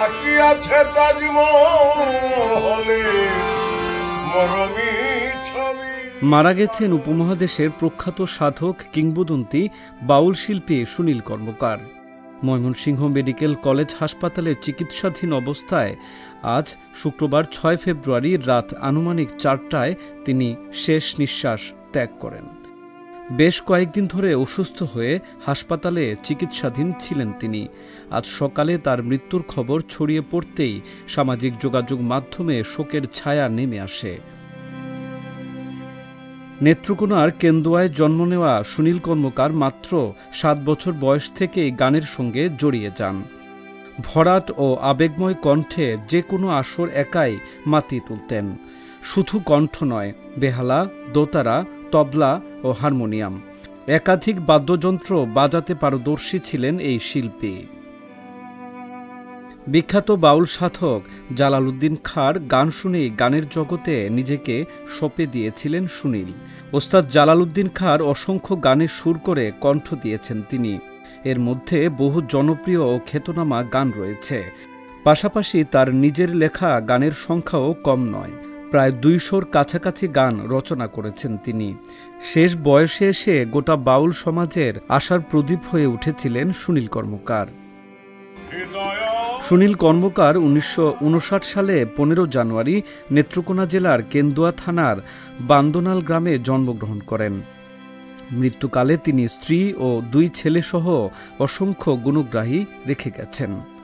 বাকি আছে তাজমহলে মরমী ছবি। মারা গেছেন উপমহাদেশের প্রখ্যাত সাধক কিংবদন্তি বাউল শিল্পী সুনীল কর্মকার। ময়মনসিংহ মেডিকেল কলেজ হাসপাতালে চিকিৎসাধীন অবস্থায় আজ শুক্রবার ৬ ফেব্রুয়ারি রাত আনুমানিক ৪টায় তিনি শেষ নিঃশ্বাস ত্যাগ করেন। বেশ কয়েকদিন ধরে অসুস্থ হয়ে হাসপাতালে চিকিৎসাধীন ছিলেন তিনি। আজ সকালে তার মৃত্যুর খবর ছড়িয়ে পড়তেই সামাজিক যোগাযোগ মাধ্যমে শোকের ছায়া নেমে আসে। নেত্রকোনার কেন্দুয়ায় জন্ম নেওয়া সুনীল কর্মকার মাত্র ৭ বছর বয়স থেকেই গানের সঙ্গে জড়িয়ে যান। ভরাট ও আবেগময় কণ্ঠে যে কোনো আসর একাই মাতিয়ে তুলতেন। শুধু কণ্ঠ নয়, বেহালা, দোতারা, তবলা ও হারমোনিয়াম একাধিক বাদ্যযন্ত্র বাজাতে পারদর্শী ছিলেন এই শিল্পী। বিখ্যাত বাউল সাধক জালালউদ্দিন খাঁর গান শুনেই গানের জগতে নিজেকে সঁপে দিয়েছিলেন সুনীল। ওস্তাদ জালালউদ্দিন খাঁর অসংখ্য গানের সুর করে কণ্ঠ দিয়েছেন তিনি। এর মধ্যে বহু জনপ্রিয় ও খ্যাতনামা গান রয়েছে। পাশাপাশি তার নিজের লেখা গানের সংখ্যাও কম নয়। প্রায় ২০০-র কাছাকাছি গান রচনা করেছেন তিনি। শেষ বয়সে এসে গোটা বাউল সমাজের আশার প্রদীপ হয়ে উঠেছিলেন সুনীল কর্মকার। সুনীল কর্মকার ১৯৫৯ সালে ১৫ জানুয়ারি নেত্রকোনা জেলার কেন্দুয়া থানার বান্দনাল গ্রামে জন্মগ্রহণ করেন। মৃত্যুকালে তিনি স্ত্রী ও ২ ছেলেসহ অসংখ্য গুণগ্রাহী রেখে গেছেন।